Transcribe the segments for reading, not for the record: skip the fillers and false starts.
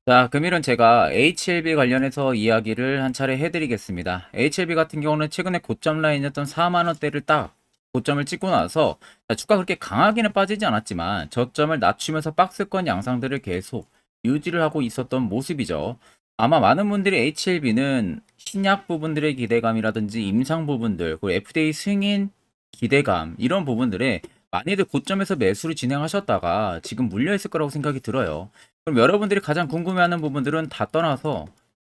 자, 금일은 제가 HLB 관련해서 이야기를 한 차례 해드리겠습니다. HLB 같은 경우는 최근에 고점 라인이었던 4만 원대를 딱 고점을 찍고 나서 주가 그렇게 강하게는 빠지지 않았지만 저점을 낮추면서 박스권 양상들을 계속 유지를 하고 있었던 모습이죠. 아마 많은 분들이 HLB는 신약 부분들의 기대감이라든지 임상 부분들, 그리고 FDA 승인 기대감 이런 부분들에 많이들 고점에서 매수를 진행하셨다가 지금 물려있을 거라고 생각이 들어요. 그럼 여러분들이 가장 궁금해하는 부분들은 다 떠나서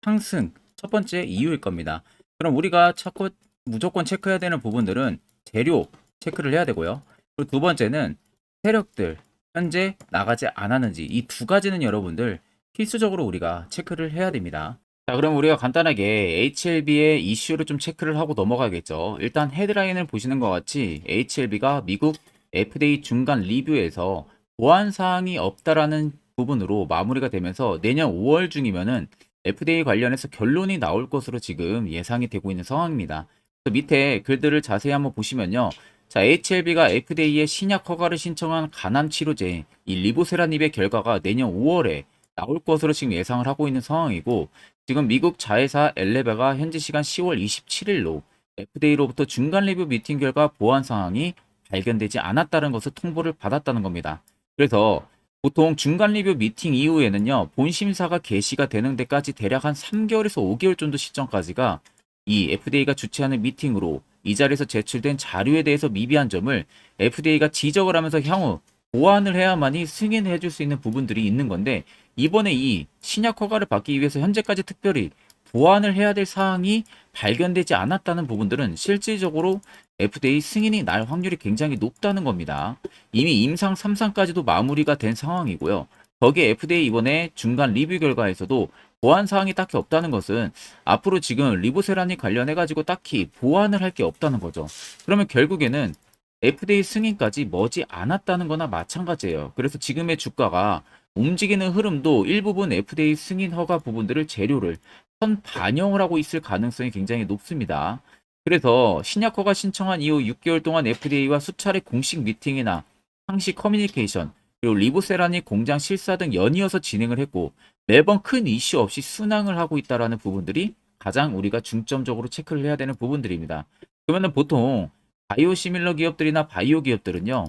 상승 첫 번째 이유일 겁니다. 그럼 우리가 찾고 무조건 체크해야 되는 부분들은 재료 체크를 해야 되고요. 그리고 두 번째는 세력들 현재 나가지 않았는지 이 두 가지는 여러분들 필수적으로 우리가 체크를 해야 됩니다. 자, 그럼 우리가 간단하게 HLB의 이슈를 좀 체크를 하고 넘어가겠죠. 일단 헤드라인을 보시는 것 같이 HLB가 미국 FDA 중간 리뷰에서 보안 사항이 없다라는 부분으로 마무리가 되면서 내년 5월 중이면은 FDA 관련해서 결론이 나올 것으로 지금 예상이 되고 있는 상황입니다. 그래서 밑에 글들을 자세히 한번 보시면요. 자, HLB가 FDA에 신약 허가를 신청한 간암 치료제 이 리보세라닙의 결과가 내년 5월에 나올 것으로 지금 예상을 하고 있는 상황이고, 지금 미국 자회사 엘레베가 현지 시간 10월 27일로 FDA로부터 중간 리뷰 미팅 결과 보안 상황이 발견되지 않았다는 것을 통보를 받았다는 겁니다. 그래서 보통 중간 리뷰 미팅 이후에는요, 본 심사가 개시가 되는 데까지 대략 한 3개월에서 5개월 정도 시점까지가 이 FDA가 주최하는 미팅으로 이 자리에서 제출된 자료에 대해서 미비한 점을 FDA가 지적을 하면서 향후 보완을 해야만이 승인해 줄 수 있는 부분들이 있는 건데, 이번에 이 신약 허가를 받기 위해서 현재까지 특별히 보완을 해야 될 사항이 발견되지 않았다는 부분들은 실질적으로 FDA 승인이 날 확률이 굉장히 높다는 겁니다. 이미 임상 3상까지도 마무리가 된 상황이고요. 거기에 FDA 이번에 중간 리뷰 결과에서도 보완 사항이 딱히 없다는 것은 앞으로 지금 리보세란이 관련해 가지고 딱히 보완을 할 게 없다는 거죠. 그러면 결국에는 FDA 승인까지 머지 않았다는 거나 마찬가지예요. 그래서 지금의 주가가 움직이는 흐름도 일부분 FDA 승인 허가 부분들을 재료를 선 반영을 하고 있을 가능성이 굉장히 높습니다. 그래서 신약 허가 신청한 이후 6개월 동안 FDA와 수차례 공식 미팅이나 상시 커뮤니케이션, 그리고 리보세라니 공장 실사 등 연이어서 진행을 했고, 매번 큰 이슈 없이 순항을 하고 있다라는 부분들이 가장 우리가 중점적으로 체크를 해야 되는 부분들입니다. 그러면은 보통 바이오 시밀러 기업들이나 바이오 기업들은요,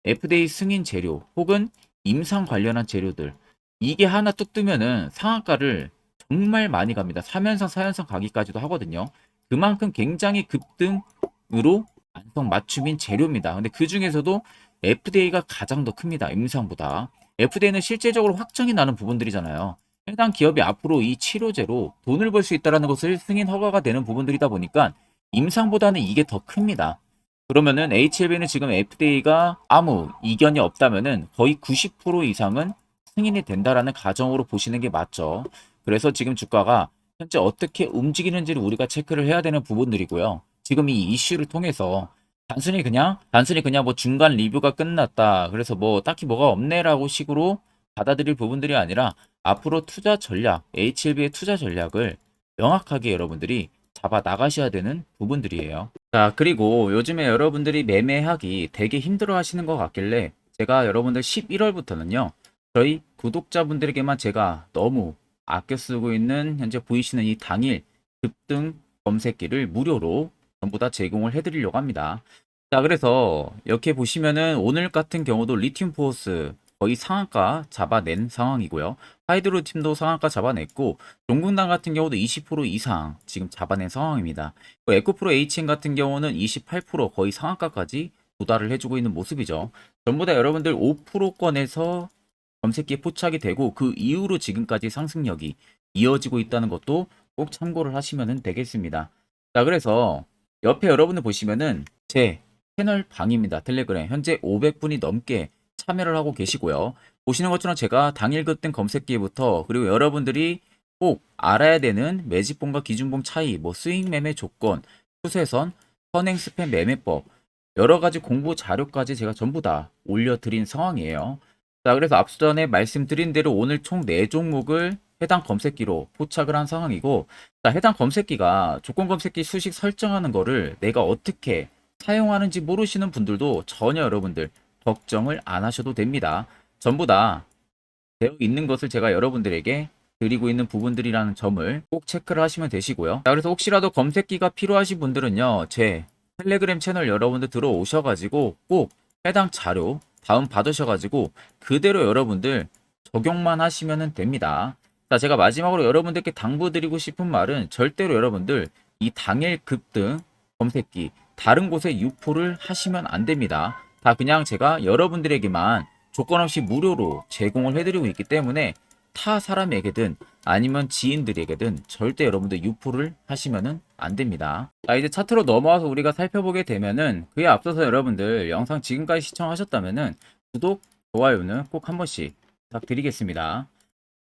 FDA 승인 재료 혹은 임상 관련한 재료들, 이게 하나 뚝 뜨면은 상한가를 정말 많이 갑니다. 3연상, 4연상 가기까지도 하거든요. 그만큼 굉장히 급등으로 안성 맞춤인 재료입니다. 근데 그 중에서도 FDA가 가장 더 큽니다. 임상보다. FDA는 실질적으로 확정이 나는 부분들이잖아요. 해당 기업이 앞으로 이 치료제로 돈을 벌 수 있다는 것을 승인 허가가 되는 부분들이다 보니까 임상보다는 이게 더 큽니다. 그러면은 HLB는 지금 FDA가 아무 이견이 없다면은 거의 90% 이상은 승인이 된다라는 가정으로 보시는 게 맞죠. 그래서 지금 주가가 현재 어떻게 움직이는지를 우리가 체크를 해야 되는 부분들이고요. 지금 이 이슈를 통해서 단순히 그냥 뭐 중간 리뷰가 끝났다, 그래서 뭐 딱히 뭐가 없네라고 식으로 받아들일 부분들이 아니라 앞으로 투자 전략, HLB의 투자 전략을 명확하게 여러분들이 잡아 나가셔야 되는 부분들이에요. 자, 그리고 요즘에 여러분들이 매매하기 되게 힘들어 하시는 것 같길래 제가 여러분들 11월부터는요, 저희 구독자분들에게만 제가 너무 아껴 쓰고 있는 현재 보이시는 이 당일 급등 검색기를 무료로 전부 다 제공을 해드리려고 합니다. 자, 그래서 이렇게 보시면은 오늘 같은 경우도 리튬 포스 거의 상한가 잡아낸 상황이고요. 하이드로 팀도 상한가 잡아냈고, 종근당 같은 경우도 20% 이상 지금 잡아낸 상황입니다. 에코프로 HN 같은 경우는 28% 거의 상한가까지 도달을 해주고 있는 모습이죠. 전부 다 여러분들 5%권에서 검색기에 포착이 되고 그 이후로 지금까지 상승력이 이어지고 있다는 것도 꼭 참고를 하시면 되겠습니다. 자, 그래서 옆에 여러분들 보시면은 제 채널 방입니다. 텔레그램 현재 500분이 넘게 참여를 하고 계시고요. 보시는 것처럼 제가 당일 급등 검색기부터, 그리고 여러분들이 꼭 알아야 되는 매집봉과 기준봉 차이, 뭐 스윙 매매 조건, 추세선, 선행 스팸 매매법, 여러 가지 공부 자료까지 제가 전부 다 올려드린 상황이에요. 자, 그래서 앞서 전에 말씀드린 대로 오늘 총 4종목을 해당 검색기로 포착을 한 상황이고, 자, 해당 검색기가 조건 검색기 수식 설정하는 거를 내가 어떻게 사용하는지 모르시는 분들도 전혀 여러분들 걱정을 안 하셔도 됩니다. 전부 다 되어 있는 것을 제가 여러분들에게 드리고 있는 부분들이라는 점을 꼭 체크를 하시면 되시고요. 자, 그래서 혹시라도 검색기가 필요하신 분들은요, 제 텔레그램 채널 여러분들 들어오셔가지고 꼭 해당 자료 다운 받으셔가지고 그대로 여러분들 적용만 하시면 됩니다. 자, 제가 마지막으로 여러분들께 당부드리고 싶은 말은 절대로 여러분들 이 당일 급등 검색기 다른 곳에 유포를 하시면 안 됩니다. 다 그냥 제가 여러분들에게만 조건 없이 무료로 제공을 해드리고 있기 때문에 타 사람에게든 아니면 지인들에게든 절대 여러분들 유포를 하시면은 안 됩니다. 자, 이제 차트로 넘어와서 우리가 살펴보게 되면은 그에 앞서서 여러분들 영상 지금까지 시청하셨다면은 구독, 좋아요는 꼭 한 번씩 부탁드리겠습니다.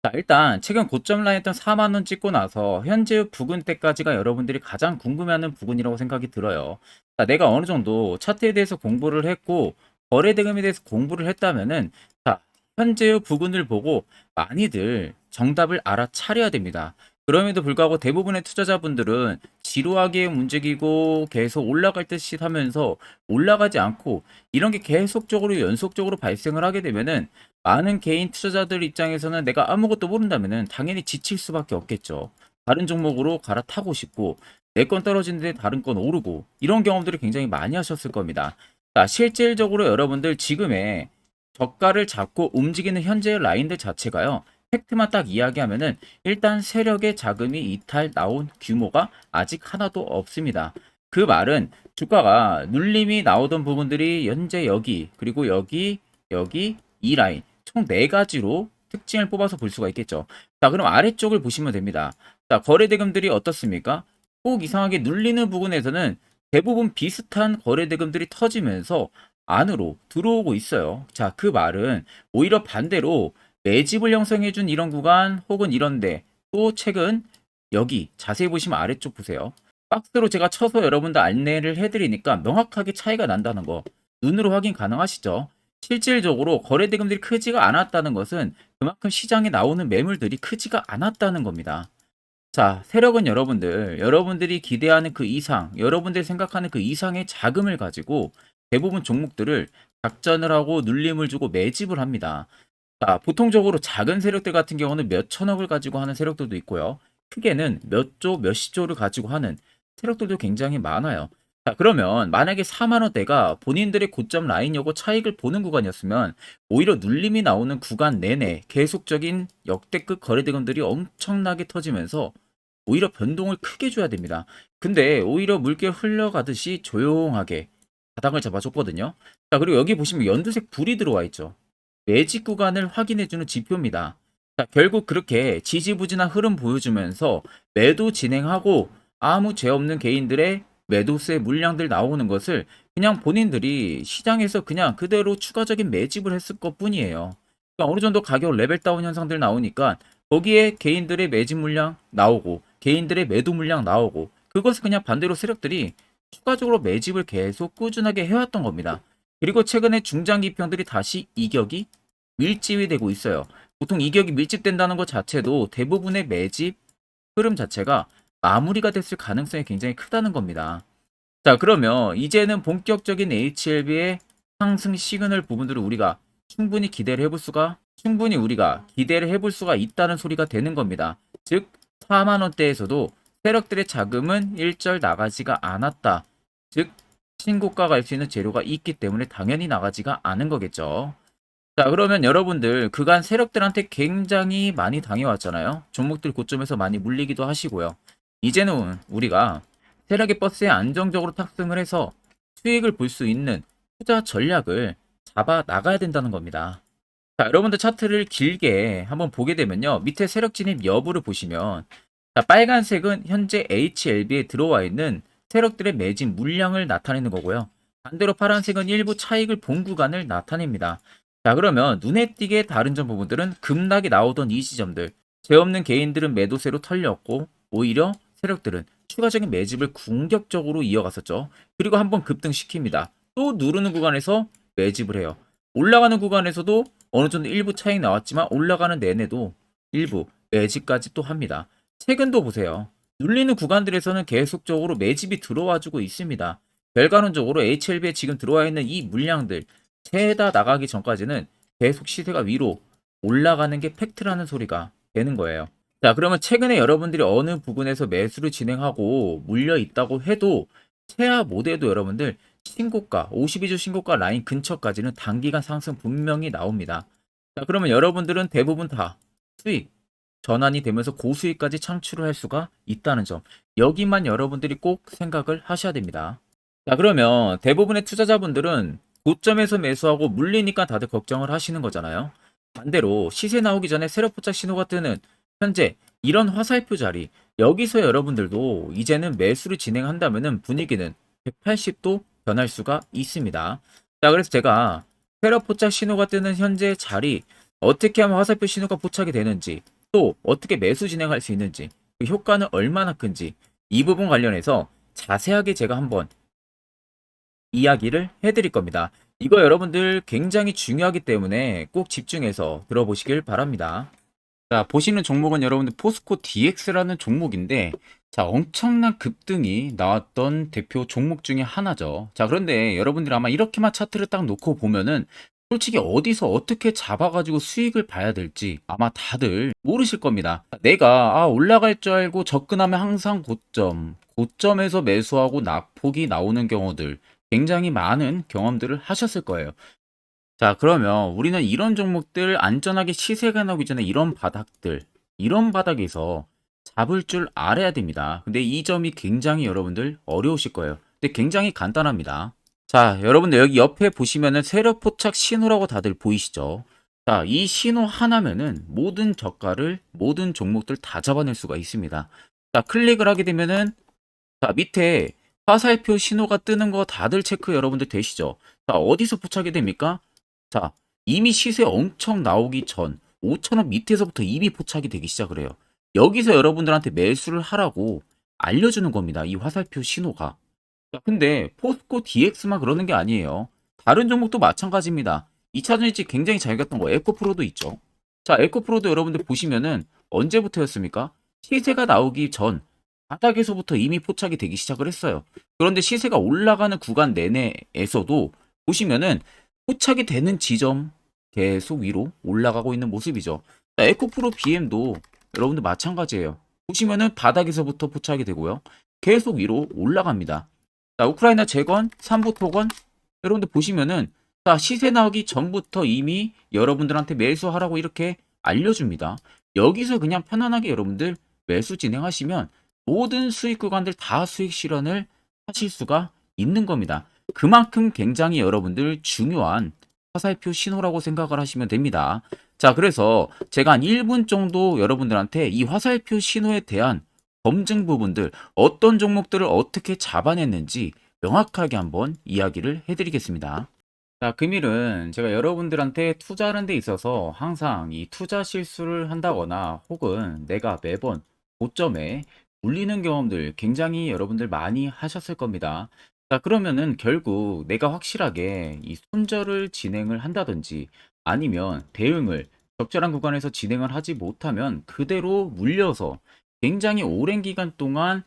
자, 일단 최근 고점 라인했던 4만원 찍고 나서 현재 부근 때까지가 여러분들이 가장 궁금해하는 부분이라고 생각이 들어요. 자, 내가 어느 정도 차트에 대해서 공부를 했고 거래 대금에 대해서 공부를 했다면은 자, 현재의 부근을 보고 많이들 정답을 알아차려야 됩니다. 그럼에도 불구하고 대부분의 투자자분들은 지루하게 움직이고 계속 올라갈 듯이 하면서 올라가지 않고 이런 게 계속적으로 연속적으로 발생을 하게 되면은 많은 개인 투자자들 입장에서는 내가 아무것도 모른다면은 당연히 지칠 수밖에 없겠죠. 다른 종목으로 갈아타고 싶고 내 건 떨어지는데 다른 건 오르고 이런 경험들을 굉장히 많이 하셨을 겁니다. 자, 실질적으로 여러분들 지금의 저가를 잡고 움직이는 현재의 라인들 자체가요. 팩트만 딱 이야기하면은 일단 세력의 자금이 이탈 나온 규모가 아직 하나도 없습니다. 그 말은 주가가 눌림이 나오던 부분들이 현재 여기 그리고 여기 이 라인 총 4가지로 특징을 뽑아서 볼 수가 있겠죠. 자, 그럼 아래쪽을 보시면 됩니다. 자, 거래대금들이 어떻습니까? 꼭 이상하게 눌리는 부분에서는 대부분 비슷한 거래대금들이 터지면서 안으로 들어오고 있어요. 자, 그 말은 오히려 반대로 매집을 형성해준 이런 구간 혹은 이런데 또 최근 여기 자세히 보시면 아래쪽 보세요. 박스로 제가 쳐서 여러분들 안내를 해드리니까 명확하게 차이가 난다는 거 눈으로 확인 가능하시죠? 실질적으로 거래대금들이 크지가 않았다는 것은 그만큼 시장에 나오는 매물들이 크지가 않았다는 겁니다. 자, 세력은 여러분들이 기대하는 그 이상, 여러분들이 생각하는 그 이상의 자금을 가지고 대부분 종목들을 작전을 하고 눌림을 주고 매집을 합니다. 자, 보통적으로 작은 세력들 같은 경우는 몇 천억을 가지고 하는 세력들도 있고요. 크게는 몇 조, 몇십 조를 가지고 하는 세력들도 굉장히 많아요. 자, 그러면 만약에 4만 원대가 본인들의 고점 라인이고 차익을 보는 구간이었으면 오히려 눌림이 나오는 구간 내내 계속적인 역대급 거래대금들이 엄청나게 터지면서 오히려 변동을 크게 줘야 됩니다. 근데 오히려 물결 흘러가듯이 조용하게 바닥을 잡아줬거든요. 자, 그리고 여기 보시면 연두색 불이 들어와 있죠. 매직 구간을 확인해주는 지표입니다. 자, 결국 그렇게 지지부진한 흐름 보여주면서 매도 진행하고 아무 죄 없는 개인들의 매도세 물량들 나오는 것을 그냥 본인들이 시장에서 그냥 그대로 추가적인 매집을 했을 것 뿐이에요. 그러니까 어느 정도 가격 레벨 다운 현상들 나오니까 거기에 개인들의 매집 물량 나오고 개인들의 매도 물량 나오고 그것을 그냥 반대로 세력들이 추가적으로 매집을 계속 꾸준하게 해왔던 겁니다. 그리고 최근에 중장기평들이 다시 이격이 밀집이 되고 있어요. 보통 이격이 밀집된다는 것 자체도 대부분의 매집 흐름 자체가 마무리가 됐을 가능성이 굉장히 크다는 겁니다. 자, 그러면 이제는 본격적인 HLB의 상승 시그널 부분들을 우리가 우리가 기대를 해볼 수가 있다는 소리가 되는 겁니다. 즉 4만 원대에서도 세력들의 자금은 일절 나가지가 않았다. 즉 신고가 갈 수 있는 재료가 있기 때문에 당연히 나가지가 않은 거겠죠. 자, 그러면 여러분들 그간 세력들한테 굉장히 많이 당해왔잖아요. 종목들 고점에서 많이 물리기도 하시고요. 이제는 우리가 세력의 버스에 안정적으로 탑승을 해서 수익을 볼 수 있는 투자 전략을 잡아 나가야 된다는 겁니다. 자, 여러분들 차트를 길게 한번 보게 되면요. 밑에 세력 진입 여부를 보시면 자, 빨간색은 현재 HLB에 들어와 있는 세력들의 매진 물량을 나타내는 거고요. 반대로 파란색은 일부 차익을 본 구간을 나타냅니다. 자, 그러면 눈에 띄게 다른 점 부분들은 급락이 나오던 이 지점들, 죄 없는 개인들은 매도세로 털렸고 오히려 세력들은 추가적인 매집을 공격적으로 이어갔었죠. 그리고 한번 급등시킵니다. 또 누르는 구간에서 매집을 해요. 올라가는 구간에서도 어느 정도 일부 차익 나왔지만 올라가는 내내도 일부 매집까지 또 합니다. 최근도 보세요. 눌리는 구간들에서는 계속적으로 매집이 들어와주고 있습니다. 결과론적으로 HLB에 지금 들어와 있는 이 물량들 채다 나가기 전까지는 계속 시세가 위로 올라가는 게 팩트라는 소리가 되는 거예요. 자, 그러면 최근에 여러분들이 어느 부분에서 매수를 진행하고 물려 있다고 해도 최하 못해도 여러분들 신고가 52주 신고가 라인 근처까지는 단기간 상승 분명히 나옵니다. 자, 그러면 여러분들은 대부분 다 수익 전환이 되면서 고수익까지 창출을 할 수가 있다는 점, 여기만 여러분들이 꼭 생각을 하셔야 됩니다. 자, 그러면 대부분의 투자자분들은 고점에서 매수하고 물리니까 다들 걱정을 하시는 거잖아요. 반대로 시세 나오기 전에 세력 포착 신호가 뜨는 현재 이런 화살표 자리, 여기서 여러분들도 이제는 매수를 진행한다면은 분위기는 180도 변할 수가 있습니다. 자, 그래서 제가 세력 포착 신호가 뜨는 현재 자리, 어떻게 하면 화살표 신호가 포착이 되는지, 또 어떻게 매수 진행할 수 있는지, 그 효과는 얼마나 큰지, 이 부분 관련해서 자세하게 제가 한번 이야기를 해드릴 겁니다. 이거 여러분들 굉장히 중요하기 때문에 꼭 집중해서 들어보시길 바랍니다. 자, 보시는 종목은 여러분들 포스코 DX라는 종목인데, 자, 엄청난 급등이 나왔던 대표 종목 중에 하나죠. 자, 그런데 여러분들 아마 이렇게만 차트를 딱 놓고 보면은 솔직히 어디서 어떻게 잡아가지고 수익을 봐야 될지 아마 다들 모르실 겁니다. 내가 올라갈 줄 알고 접근하면 항상 고점에서 매수하고 낙폭이 나오는 경우들 굉장히 많은 경험들을 하셨을 거예요. 자, 그러면 우리는 이런 종목들 안전하게 시세가 나오기 전에 이런 바닥에서 잡을 줄 알아야 됩니다. 근데 이 점이 굉장히 여러분들 어려우실 거예요. 근데 굉장히 간단합니다. 자, 여러분들 여기 옆에 보시면은 세력 포착 신호라고 다들 보이시죠? 자, 이 신호 하나면은 모든 저가를, 모든 종목들 다 잡아낼 수가 있습니다. 자, 클릭을 하게 되면은, 자, 밑에 화살표 신호가 뜨는 거 다들 체크 여러분들 되시죠? 자, 어디서 포착이 됩니까? 자, 이미 시세 엄청 나오기 전 5,000원 밑에서부터 이미 포착이 되기 시작을 해요. 여기서 여러분들한테 매수를 하라고 알려주는 겁니다. 이 화살표 신호가. 자, 근데 포스코 DX만 그러는 게 아니에요. 다른 종목도 마찬가지입니다. 2차전 일찍 굉장히 잘 갔던 거 에코프로도 있죠. 자, 에코프로도 여러분들 보시면은 언제부터였습니까? 시세가 나오기 전 바닥에서부터 이미 포착이 되기 시작을 했어요. 그런데 시세가 올라가는 구간 내내에서도 보시면은 포착이 되는 지점 계속 위로 올라가고 있는 모습이죠. 자, 에코프로 BM도 여러분들 마찬가지예요. 보시면은 바닥에서부터 포착이 되고요. 계속 위로 올라갑니다. 자, 우크라이나 재건, 삼부 토건, 여러분들 보시면은 자, 시세 나오기 전부터 이미 여러분들한테 매수하라고 이렇게 알려줍니다. 여기서 그냥 편안하게 여러분들 매수 진행하시면 모든 수익 구간들 다 수익 실현을 하실 수가 있는 겁니다. 그만큼 굉장히 여러분들 중요한 화살표 신호라고 생각을 하시면 됩니다. 자, 그래서 제가 한 1분 정도 여러분들한테 이 화살표 신호에 대한 검증 부분들, 어떤 종목들을 어떻게 잡아냈는지 명확하게 한번 이야기를 해드리겠습니다. 자, 금일은 제가 여러분들한테 투자하는 데 있어서 항상 이 투자 실수를 한다거나 혹은 내가 매번 고점에 물리는 경험들 굉장히 여러분들 많이 하셨을 겁니다. 자, 그러면은 결국 내가 확실하게 이 손절을 진행을 한다든지 아니면 대응을 적절한 구간에서 진행을 하지 못하면 그대로 물려서 굉장히 오랜 기간 동안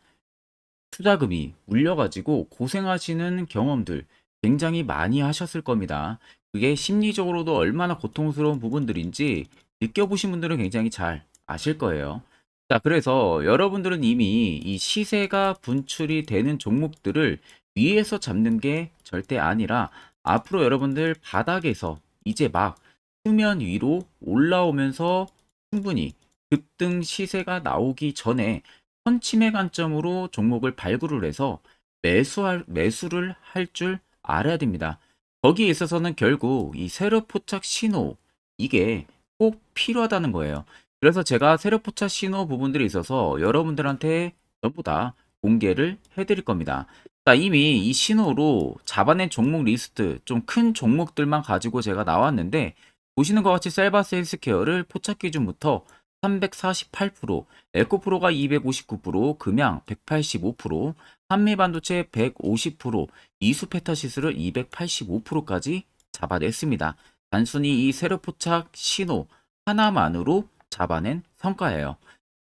투자금이 물려가지고 고생하시는 경험들 굉장히 많이 하셨을 겁니다. 그게 심리적으로도 얼마나 고통스러운 부분들인지 느껴보신 분들은 굉장히 잘 아실 거예요. 자, 그래서 여러분들은 이미 이 시세가 분출이 되는 종목들을 위에서 잡는 게 절대 아니라 앞으로 여러분들 바닥에서 이제 막 수면 위로 올라오면서 충분히 급등 시세가 나오기 전에 선침의 관점으로 종목을 발굴을 해서 매수를 할 줄 알아야 됩니다. 거기에 있어서는 결국 이 세력 포착 신호, 이게 꼭 필요하다는 거예요. 그래서 제가 세력 포착 신호 부분들에 있어서 여러분들한테 전부 다 공개를 해드릴 겁니다. 자, 이미 이 신호로 잡아낸 종목 리스트, 좀 큰 종목들만 가지고 제가 나왔는데, 보시는 것 같이 셀바스 헬스케어를 포착 기준부터 348%, 에코프로가 259%, 금양 185%, 한미반도체 150%, 이수페타시스를 285%까지 잡아냈습니다. 단순히 이 세력 포착 신호 하나만으로 잡아낸 성과예요.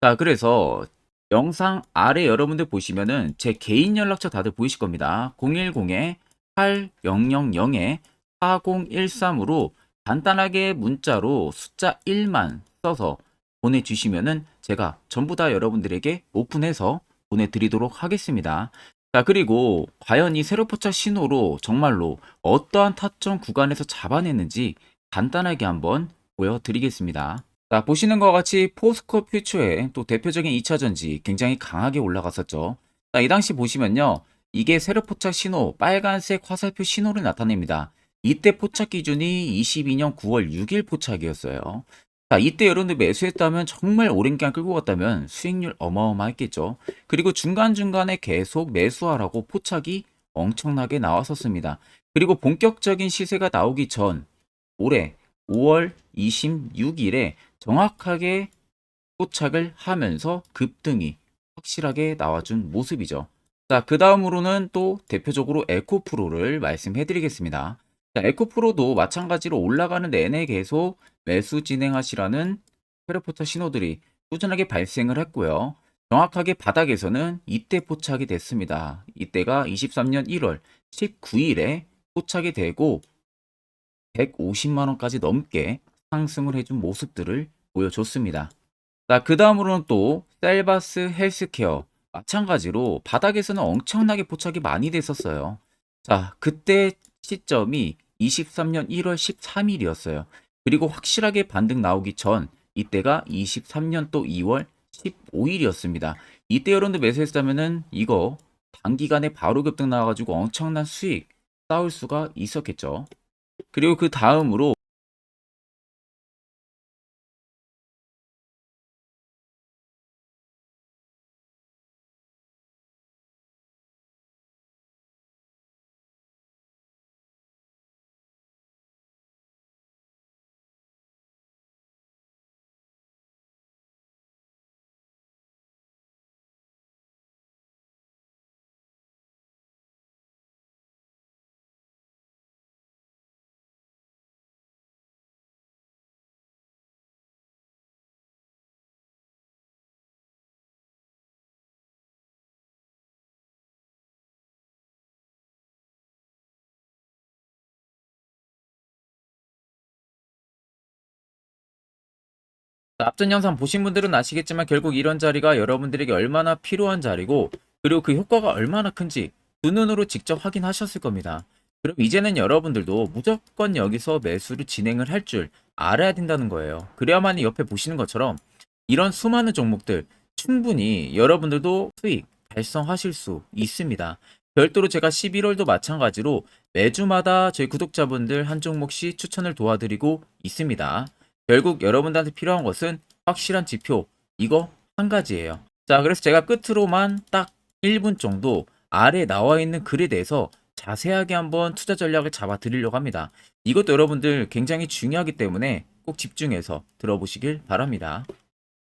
자, 그래서 영상 아래 여러분들 보시면은 제 개인 연락처 다들 보이실 겁니다. 010-8000-4013으로 간단하게 문자로 숫자 1만 써서 보내주시면은 제가 전부 다 여러분들에게 오픈해서 보내드리도록 하겠습니다. 자, 그리고 과연 이 세로 포착 신호로 정말로 어떠한 타점 구간에서 잡아냈는지 간단하게 한번 보여드리겠습니다. 자, 보시는 것 같이 포스코 퓨처의 또 대표적인 2차 전지 굉장히 강하게 올라갔었죠. 자, 이 당시 보시면요. 이게 세로 포착 신호, 빨간색 화살표 신호를 나타냅니다. 이때 포착 기준이 22년 9월 6일 포착이었어요. 자, 이때 여러분들 매수했다면 정말 오랜 기간 끌고 갔다면 수익률 어마어마했겠죠. 그리고 중간중간에 계속 매수하라고 포착이 엄청나게 나왔었습니다. 그리고 본격적인 시세가 나오기 전 올해 5월 26일에 정확하게 포착을 하면서 급등이 확실하게 나와준 모습이죠. 자, 그 다음으로는 또 대표적으로 에코프로를 말씀해 드리겠습니다. 자, 에코프로도 마찬가지로 올라가는 내내 계속 매수 진행하시라는 페르포터 신호들이 꾸준하게 발생을 했고요. 정확하게 바닥에서는 이때 포착이 됐습니다. 이때가 23년 1월 19일에 포착이 되고 150만 원까지 넘게 상승을 해준 모습들을 보여줬습니다. 자, 그 다음으로는 또 셀바스 헬스케어 마찬가지로 바닥에서는 엄청나게 포착이 많이 됐었어요. 자, 그때 시점이 23년 1월 13일이었어요. 그리고 확실하게 반등 나오기 전 이때가 23년 또 2월 15일이었습니다. 이때 여러분들 매수했다면은 이거 단기간에 바로 급등 나와가지고 엄청난 수익 쌓을 수가 있었겠죠. 그리고 그 다음으로 앞전 영상 보신 분들은 아시겠지만 결국 이런 자리가 여러분들에게 얼마나 필요한 자리고 그리고 그 효과가 얼마나 큰지 두 눈으로 직접 확인하셨을 겁니다. 그럼 이제는 여러분들도 무조건 여기서 매수를 진행을 할 줄 알아야 된다는 거예요. 그래야만 옆에 보시는 것처럼 이런 수많은 종목들 충분히 여러분들도 수익 달성하실 수 있습니다. 별도로 제가 11월도 마찬가지로 매주마다 저희 구독자분들 한 종목씩 추천을 도와드리고 있습니다. 결국 여러분들한테 필요한 것은 확실한 지표, 이거 한 가지예요. 자, 그래서 제가 끝으로만 딱 1분 정도 아래 나와 있는 글에 대해서 자세하게 한번 투자 전략을 잡아 드리려고 합니다. 이것도 여러분들 굉장히 중요하기 때문에 꼭 집중해서 들어보시길 바랍니다.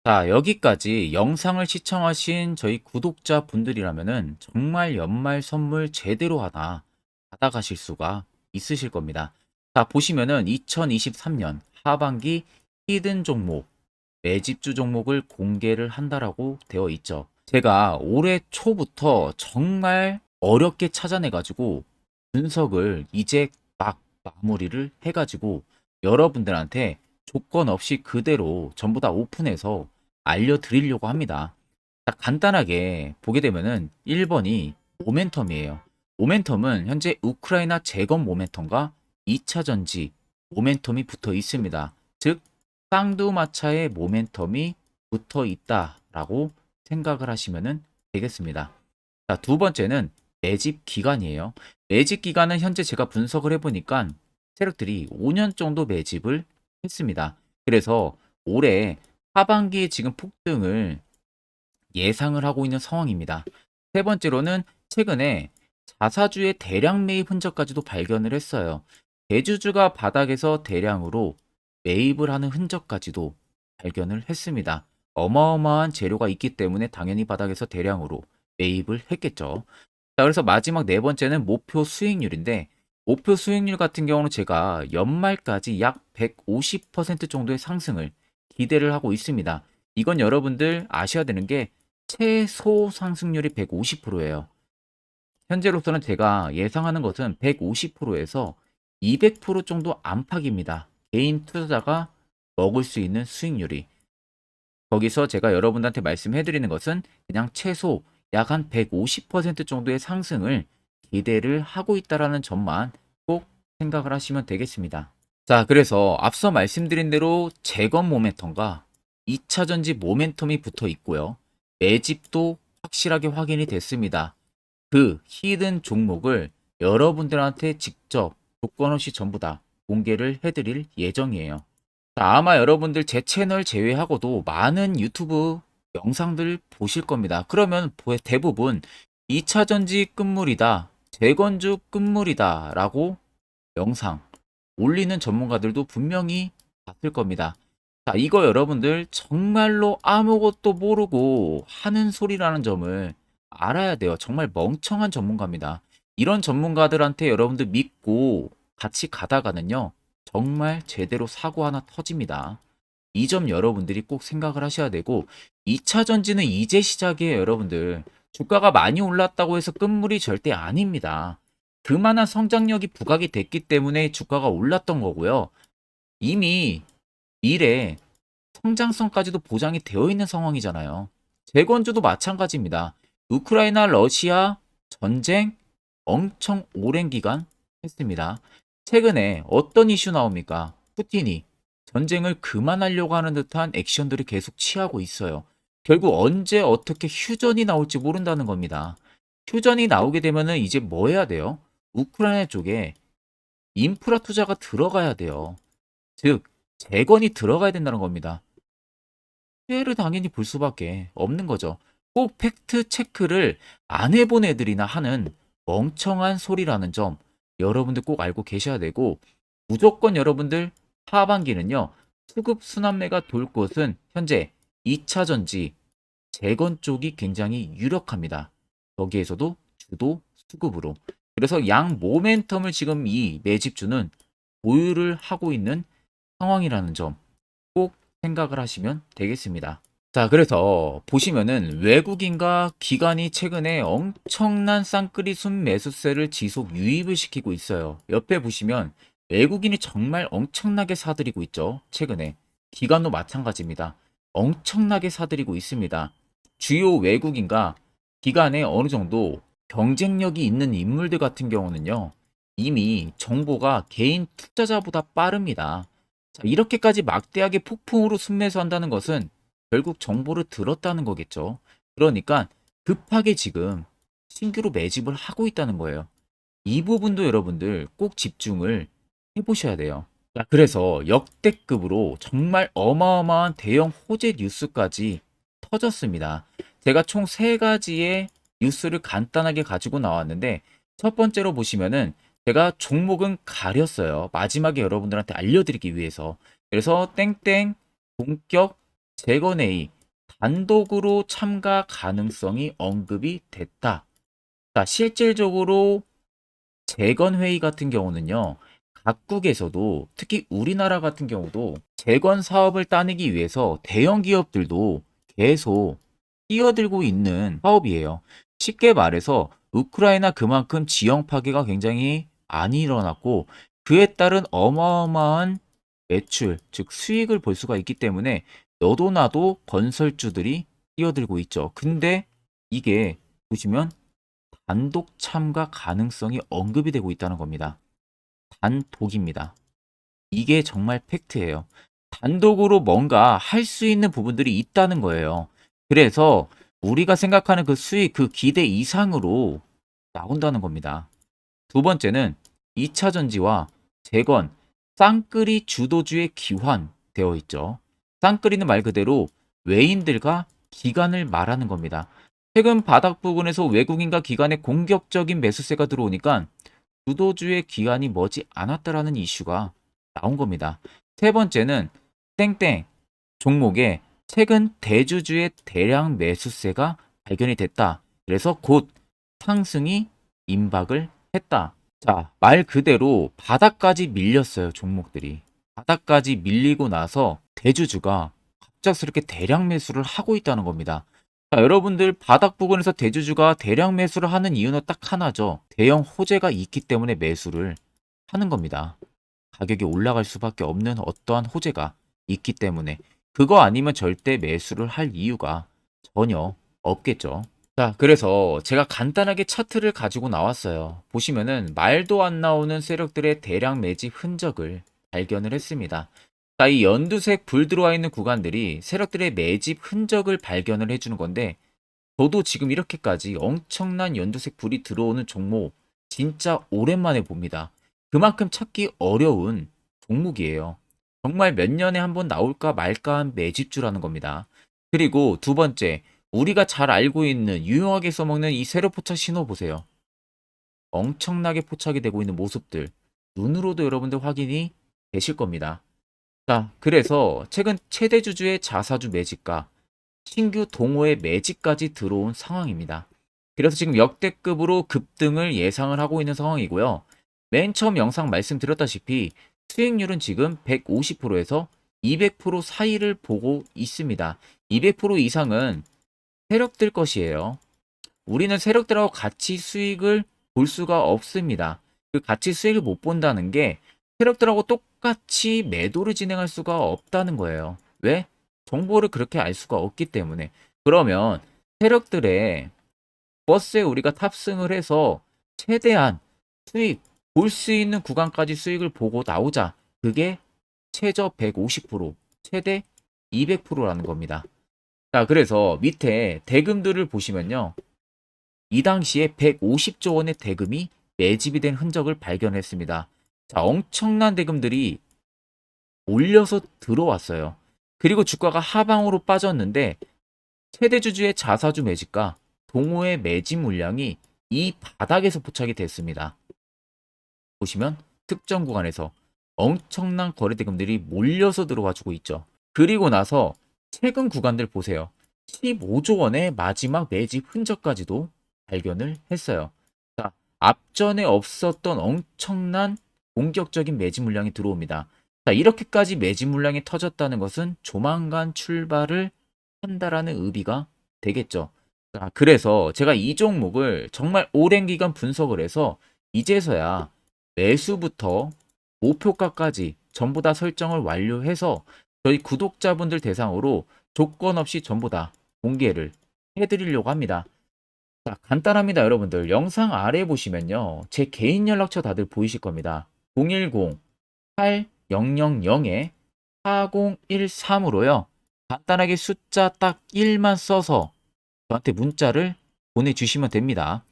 자, 여기까지 영상을 시청하신 저희 구독자 분들이라면은 정말 연말 선물 제대로 하나 받아가실 수가 있으실 겁니다. 자, 보시면은 2023년 하반기 히든 종목, 매집주 종목을 공개를 한다라고 되어 있죠. 제가 올해 초부터 정말 어렵게 찾아내가지고 분석을 이제 막 마무리를 해가지고 여러분들한테 조건 없이 그대로 전부 다 오픈해서 알려드리려고 합니다. 자, 간단하게 보게 되면은 1번이 모멘텀이에요. 모멘텀은 현재 우크라이나 재건 모멘텀과 2차 전지 모멘텀이 붙어 있습니다. 즉 쌍두마차의 모멘텀이 붙어 있다라고 생각을 하시면 되겠습니다. 자, 두 번째는 매집 기간이에요. 매집 기간은 현재 제가 분석을 해보니까 세력들이 5년 정도 매집을 했습니다. 그래서 올해 하반기에 지금 폭등을 예상을 하고 있는 상황입니다. 세 번째로는 최근에 자사주의 대량 매입 흔적까지도 발견을 했어요. 대주주가 바닥에서 대량으로 매입을 하는 흔적까지도 발견을 했습니다. 어마어마한 재료가 있기 때문에 당연히 바닥에서 대량으로 매입을 했겠죠. 자, 그래서 마지막 네 번째는 목표 수익률인데 목표 수익률 같은 경우는 제가 연말까지 약 150% 정도의 상승을 기대를 하고 있습니다. 이건 여러분들 아셔야 되는 게 최소 상승률이 150%예요. 현재로서는 제가 예상하는 것은 150%에서 200% 정도 안팎입니다. 개인 투자자가 먹을 수 있는 수익률이. 거기서 제가 여러분들한테 말씀해 드리는 것은 그냥 최소 약 한 150% 정도의 상승을 기대를 하고 있다라는 점만 꼭 생각을 하시면 되겠습니다. 자, 그래서 앞서 말씀드린 대로 재건 모멘텀과 2차 전지 모멘텀이 붙어 있고요. 매집도 확실하게 확인이 됐습니다. 그 히든 종목을 여러분들한테 직접 조건 없이 전부 다 공개를 해드릴 예정이에요. 자, 아마 여러분들 제 채널 제외하고도 많은 유튜브 영상들 보실 겁니다. 그러면 대부분 2차 전지 끝물이다, 재건주 끝물이다 라고 영상 올리는 전문가들도 분명히 봤을 겁니다. 자, 이거 여러분들 정말로 아무것도 모르고 하는 소리라는 점을 알아야 돼요. 정말 멍청한 전문가입니다. 이런 전문가들한테 여러분들 믿고 같이 가다가는요, 정말 제대로 사고 하나 터집니다. 이 점 여러분들이 꼭 생각을 하셔야 되고, 2차 전지는 이제 시작이에요, 여러분들. 주가가 많이 올랐다고 해서 끝물이 절대 아닙니다. 그만한 성장력이 부각이 됐기 때문에 주가가 올랐던 거고요. 이미 미래 성장성까지도 보장이 되어 있는 상황이잖아요. 재건주도 마찬가지입니다. 우크라이나 러시아 전쟁 엄청 오랜 기간 했습니다. 최근에 어떤 이슈 나옵니까? 푸틴이 전쟁을 그만하려고 하는 듯한 액션들을 계속 취하고 있어요. 결국 언제 어떻게 휴전이 나올지 모른다는 겁니다. 휴전이 나오게 되면은 이제 뭐 해야 돼요? 우크라이나 쪽에 인프라 투자가 들어가야 돼요. 즉, 재건이 들어가야 된다는 겁니다. 피해를 당연히 볼 수밖에 없는 거죠. 꼭 팩트 체크를 안 해본 애들이나 하는 멍청한 소리라는 점 여러분들 꼭 알고 계셔야 되고, 무조건 여러분들 하반기는요, 수급 순환매가 돌 것은 현재 2차 전지 재건 쪽이 굉장히 유력합니다. 거기에서도 주도 수급으로. 그래서 양 모멘텀을 지금 이 매집주는 보유를 하고 있는 상황이라는 점 꼭 생각을 하시면 되겠습니다. 자, 그래서 보시면은 외국인과 기관이 최근에 엄청난 쌍끌이 순 매수세를 지속 유입을 시키고 있어요. 옆에 보시면 외국인이 정말 엄청나게 사들이고 있죠. 최근에. 기관도 마찬가지입니다. 엄청나게 사들이고 있습니다. 주요 외국인과 기관에 어느 정도 경쟁력이 있는 인물들 같은 경우는요, 이미 정보가 개인 투자자보다 빠릅니다. 자, 이렇게까지 막대하게 폭풍으로 순매수한다는 것은 결국 정보를 들었다는 거겠죠. 그러니까 급하게 지금 신규로 매집을 하고 있다는 거예요. 이 부분도 여러분들 꼭 집중을 해보셔야 돼요. 자, 그래서 역대급으로 정말 어마어마한 대형 호재 뉴스까지 터졌습니다. 제가 총 세 가지의 뉴스를 간단하게 가지고 나왔는데, 첫 번째로 보시면은 제가 종목은 가렸어요. 마지막에 여러분들한테 알려드리기 위해서. 그래서 땡땡 본격 재건회의 단독으로 참가 가능성이 언급이 됐다. 자, 실질적으로 재건회의 같은 경우는요, 각국에서도 특히 우리나라 같은 경우도 재건 사업을 따내기 위해서 대형 기업들도 계속 뛰어들고 있는 사업이에요. 쉽게 말해서 우크라이나 그만큼 지형 파괴가 굉장히 많이 일어났고, 그에 따른 어마어마한 매출, 즉 수익을 볼 수가 있기 때문에 너도 나도 건설주들이 뛰어들고 있죠. 근데 이게 보시면 단독 참가 가능성이 언급이 되고 있다는 겁니다. 단독입니다. 이게 정말 팩트예요. 단독으로 뭔가 할 수 있는 부분들이 있다는 거예요. 그래서 우리가 생각하는 그 수익, 그 기대 이상으로 나온다는 겁니다. 두 번째는 2차 전지와 재건, 쌍끌이 주도주의 기환되어 있죠. 쌍끌이는 말 그대로 외인들과 기관을 말하는 겁니다. 최근 바닥 부근에서 외국인과 기관의 공격적인 매수세가 들어오니까 주도주의 기관이 머지 않았다라는 이슈가 나온 겁니다. 세 번째는 땡땡 종목에 최근 대주주의 대량 매수세가 발견이 됐다. 그래서 곧 상승이 임박을 했다. 자, 말 그대로 바닥까지 밀렸어요, 종목들이. 바닥까지 밀리고 나서 대주주가 갑작스럽게 대량 매수를 하고 있다는 겁니다. 자, 여러분들 바닥 부근에서 대주주가 대량 매수를 하는 이유는 딱 하나죠. 대형 호재가 있기 때문에 매수를 하는 겁니다. 가격이 올라갈 수밖에 없는 어떠한 호재가 있기 때문에 그거 아니면 절대 매수를 할 이유가 전혀 없겠죠. 자, 그래서 제가 간단하게 차트를 가지고 나왔어요. 보시면은 말도 안 나오는 세력들의 대량 매집 흔적을 발견을 했습니다. 자, 이 연두색 불 들어와 있는 구간들이 세력들의 매집 흔적을 발견을 해주는 건데, 저도 지금 이렇게까지 엄청난 연두색 불이 들어오는 종목 진짜 오랜만에 봅니다. 그만큼 찾기 어려운 종목이에요. 정말 몇 년에 한 번 나올까 말까 한 매집주라는 겁니다. 그리고 두 번째, 우리가 잘 알고 있는 유용하게 써먹는 이 세로 포착 신호 보세요. 엄청나게 포착이 되고 있는 모습들 눈으로도 여러분들 확인이 되실 겁니다. 자, 그래서 최근 최대 주주의 자사주 매집과 신규 동호회 매집까지 들어온 상황입니다. 그래서 지금 역대급으로 급등을 예상을 하고 있는 상황이고요. 맨 처음 영상 말씀드렸다시피 수익률은 지금 150%에서 200% 사이를 보고 있습니다. 200% 이상은 세력들 것이에요. 우리는 세력들하고 같이 수익을 볼 수가 없습니다. 그 같이 수익을 못 본다는 게 세력들하고 똑같이 매도를 진행할 수가 없다는 거예요. 왜? 정보를 그렇게 알 수가 없기 때문에. 그러면 세력들의 버스에 우리가 탑승을 해서 최대한 수익 볼 수 있는 구간까지 수익을 보고 나오자. 그게 최저 150%, 최대 200%라는 겁니다. 자, 그래서 밑에 대금들을 보시면요. 이 당시에 150조 원의 대금이 매집이 된 흔적을 발견했습니다. 자, 엄청난 대금들이 올려서 들어왔어요. 그리고 주가가 하방으로 빠졌는데 최대 주주의 자사주 매집과 동호회 매집 물량이 이 바닥에서 포착이 됐습니다. 보시면 특정 구간에서 엄청난 거래 대금들이 몰려서 들어와 주고 있죠. 그리고 나서 최근 구간들 보세요. 15조 원의 마지막 매집 흔적까지도 발견을 했어요. 자, 앞전에 없었던 엄청난 공격적인 매집 물량이 들어옵니다. 자, 이렇게까지 매집 물량이 터졌다는 것은 조만간 출발을 한다라는 의미가 되겠죠. 자, 그래서 제가 이 종목을 정말 오랜 기간 분석을 해서 이제서야 매수부터 목표가까지 전부 다 설정을 완료해서 저희 구독자분들 대상으로 조건 없이 전부 다 공개를 해드리려고 합니다. 자, 간단합니다, 여러분들. 영상 아래 보시면요. 제 개인 연락처 다들 보이실 겁니다. 010-8013-4013으로요. 간단하게 숫자 딱 1만 써서 저한테 문자를 보내주시면 됩니다.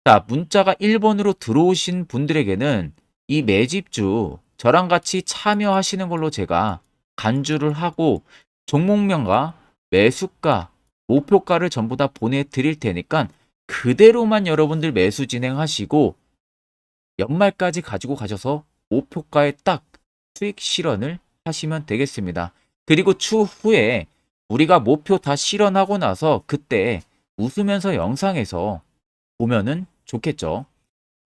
자, 문자가 1번으로 들어오신 분들에게는 이 매집주 저랑 같이 참여하시는 걸로 제가 간주를 하고 종목명과 매수가, 목표가를 전부 다 보내드릴 테니까 그대로만 여러분들 매수 진행하시고 연말까지 가지고 가셔서 목표가에 딱 수익 실현을 하시면 되겠습니다. 그리고 추후에 우리가 목표 다 실현하고 나서 그때 웃으면서 영상에서 보면은 좋겠죠.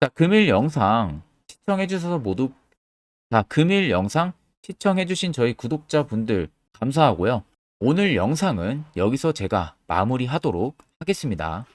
자, 금일 영상 시청해 주셔서 모두 금일 영상 시청해 주신 저희 구독자분들 감사하고요. 오늘 영상은 여기서 제가 마무리하도록 하겠습니다.